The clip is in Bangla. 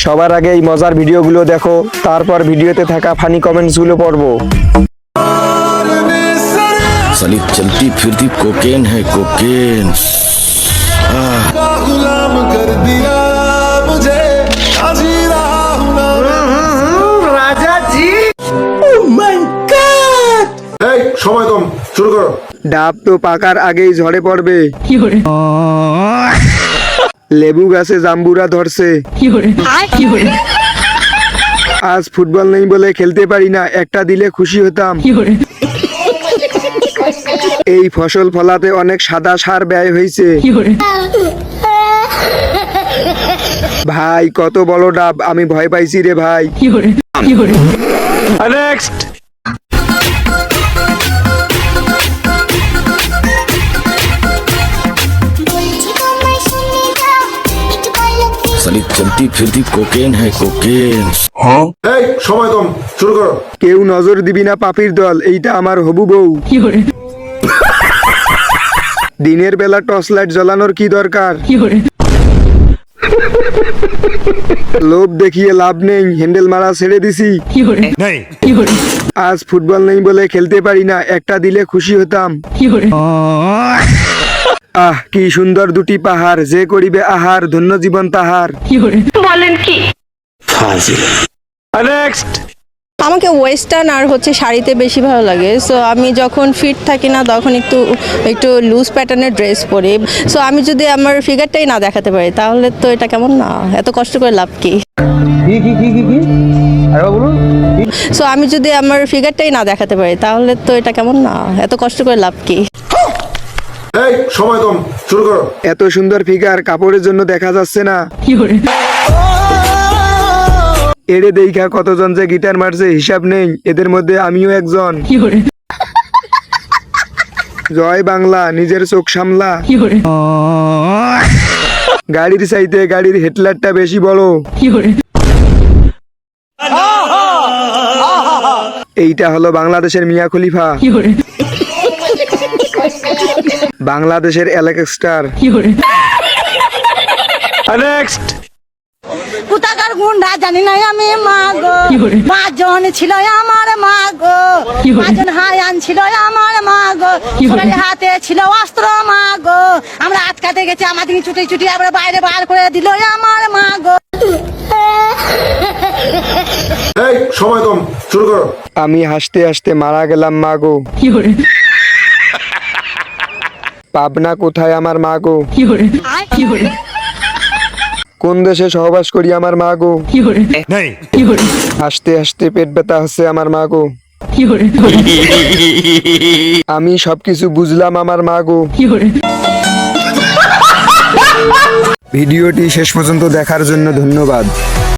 সবার আগে এই মজার ভিডিওগুলো দেখো, তারপর ভিডিওতে থাকা ফানি কমেন্টসগুলো পড়বো। साली चलती फिरती कोकेन है कोकेन। गुलाम कर दिया मुझे राजा जी। Oh my God. এই সময় কম, শুরু করো। ডাব তো পাকার আগেই ঝরে পড়বে। লেবু গাছে জাম্বুরা ধরছে। আজ ফুটবল নেই বলে খেলতে পারি না, একটা দিলে খুশি হতাম। এই ফসল ফলাতে অনেক সাদা সার ব্যয় হয়েছে। ভাই কত বড় ডাব, আমি ভয় পাইছি রে ভাই। নেক্সট। साली चलती फिरती कोकेन है कोकेन। এই সময় কম, শুরু করো। কেউ নজর দিবি না পাপির দল, এইটা আমার হবু বউ। দিনের বেলা টর্চ লাইট জ্বালানোর কি দরকার? লোভ দেখিয়ে লাভ নেই, হ্যান্ডেল মারা ছেড়ে দিছি। আজ ফুটবল নেই বলে খেলতে পারি না, একটা দিলে খুশি হতাম। আহ কি সুন্দর দুটি পাহাড়, যে করিবে আহার ধন্য জীবন তাহার। বলেন কি? নেক্সট। আমাকে ওয়েস্টার্ন আর শাড়িতে বেশি ভালো লাগে। সো আমি যখন ফিট থাকি না তখন একটু লুজ প্যাটার্নের ড্রেস পরি। সো আমি যদি আমার ফিগারটাই না দেখাতে পারি তাহলে তো এটা কেমন না, এত কষ্ট করে লাভ কি? সো আমি যদি আমার ফিগারটাই না দেখাতে পারি তাহলে তো এটা কেমন না, এত কষ্ট করে লাভ কি? এই সময় কম, শুরু করো। এত সুন্দর ফিগার কাপড়ের জন্য দেখা যাচ্ছে না। এড়ে দেখা কতজন যে গিটার মারছে হিসাব নেই, এদের মধ্যে আমিও একজন। জয় বাংলা, নিজের চোখ সামলা। গাড়ির চাইতে গাড়ির হেডলাইটটা বেশি বড়। এইটা হলো বাংলাদেশের মিয়া খলিফা, বাংলাদেশের অ্যালেক্স স্টার। নেক্সট। কোথাকার গুন্ডা জানি না আমি, মা গো। পাঁচজন ছিল আমার মা গো, পাঁচজন হায়ান ছিল আমার মা গো, সবাই হাতে ছিল অস্ত্র মা গো। আমরা আটকাতে গেছি, আমাদের ছুটি ছুটি আবার বাইরে বার করে দিল আমার মা গো। এই সময় কম, শুরু করো। আমি হাসতে হাসতে মারা গেলাম মাগো। পাবনা কোথায় আমার মাগো? কোন দেশে সহবাস করি আমার মাগো? হাসতে হাসতে পেট ব্যথা হচ্ছে আমার মাগো। আমি সবকিছু বুঝলাম আমার মাগো। ভিডিওটি শেষ পর্যন্ত দেখার জন্য ধন্যবাদ।